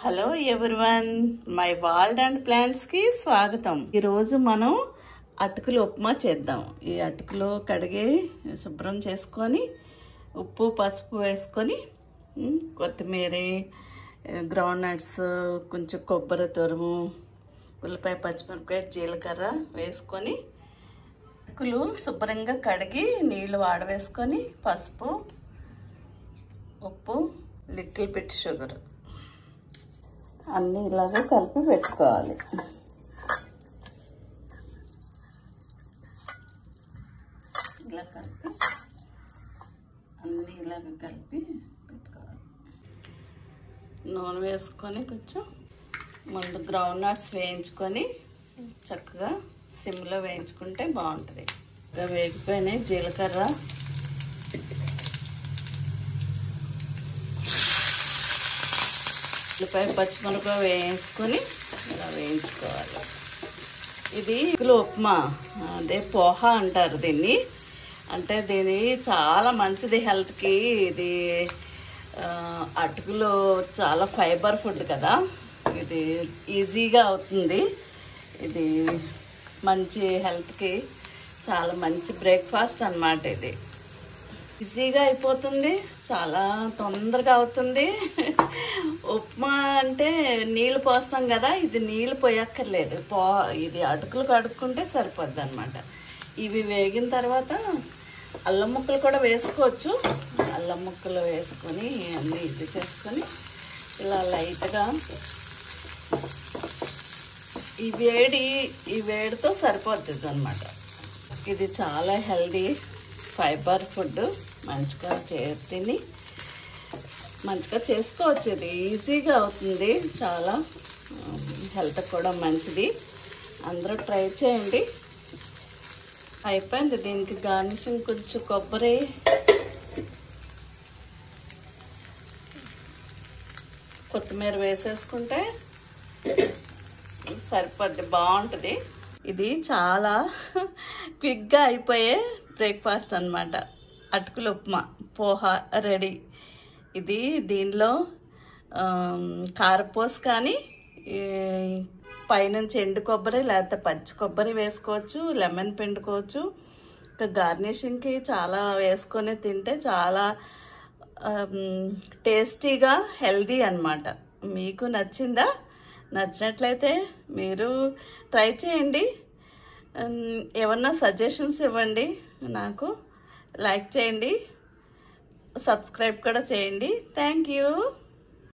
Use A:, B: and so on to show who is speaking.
A: Hello everyone, my world and plants కి స్వాగతం. ఈరోజు మనం అటుకులు ఉప్మా చేద్దాం. ఈ అటుకులు కడిగి శుభ్రం చేసుకొని ఉప్పు పసుపు వేసుకొని కొత్తిమీర, గ్రౌండ్ నట్స్, కొంచెం కొబ్బరి తురుము, ఉల్లిపాయ, పచ్చిమిరపకాయ, జీలకర్ర వేసుకొని అటుకులు శుభ్రంగా కడిగి నీళ్లు వాడవేసుకొని పసుపు, ఉప్పు, లిటిల్ బిట్ షుగర్ అన్నీ ఇలాగే కలిపి పెట్టుకోవాలి. ఇలా కలిపి అన్నీ ఇలాగ కలిపి పెట్టుకోవాలి. నూనె వేసుకొని కొంచెం ముందు గ్రౌండ్ నట్స్ వేయించుకొని చక్కగా సిమ్లో వేయించుకుంటే బాగుంటుంది. ఇంకా వేగిపోయినాయి జీలకర్ర, ఉల్లిపాయ, పచ్చిమిరపకాయ వేసుకొని ఇలా వేయించుకోవాలి. ఇది అటుకులు ఉప్మా, అదే పోహా అంటారు దీన్ని. అంటే దీని చాలా మంచిది హెల్త్కి. ఇది అటుకులు చాలా ఫైబర్ ఫుడ్ కదా, ఇది ఈజీగా అవుతుంది. ఇది మంచి హెల్త్కి చాలా మంచి బ్రేక్ఫాస్ట్ అన్నమాట. ఇది ఈజీగా అయిపోతుంది, చాలా తొందరగా అవుతుంది. ఉప్మా అంటే నీళ్ళు పోస్తాం కదా, ఇది నీళ్ళు పోయక్కర్లేదు. ఇది అటుకులు కడుక్కుంటే సరిపోద్ది అనమాట. ఇవి వేగిన తర్వాత అల్లం ముక్కలు కూడా వేసుకోవచ్చు. అల్లం ముక్కలు వేసుకొని అన్నీ ఇది చేసుకొని ఇలా లైట్గా ఈ వేడితో సరిపోద్ది అనమాట. ఇది చాలా హెల్దీ ఫైబర్ ఫుడ్, మంచిగా తిని మంచిగా చేసుకోవచ్చు. ఇది ఈజీగా అవుతుంది, చాలా హెల్త్ కూడా మంచిది. అందరూ ట్రై చేయండి. అయిపోయింది. దీనికి గార్నిషింగ్ కొంచెం కొబ్బరి, కొత్తిమీర వేసేసుకుంటే సరిపోద్ది, బాగుంటుంది. ఇది చాలా క్విక్గా అయిపోయే బ్రేక్ఫాస్ట్ అన్నమాట. అటుకులు ఉప్మా పోహా రెడీ. ఇది దీనిలో కారపూస కానీ పైనుంచి ఎండు కొబ్బరి లేకపోతే పచ్చి కొబ్బరి వేసుకోవచ్చు, లెమన్ పిండుకోవచ్చు. ఇంకా గార్నిషింగ్కి చాలా వేసుకొని తింటే చాలా టేస్టీగా హెల్దీ అన్నమాట. మీకు నచ్చిందా? నచ్చినట్లయితే మీరు ట్రై చేయండి. ఏమన్నా సజెషన్స్ ఇవ్వండి, నాకు లైక్ చేయండి, సబ్స్క్రైబ్ కూడా చేయండి. Thank you.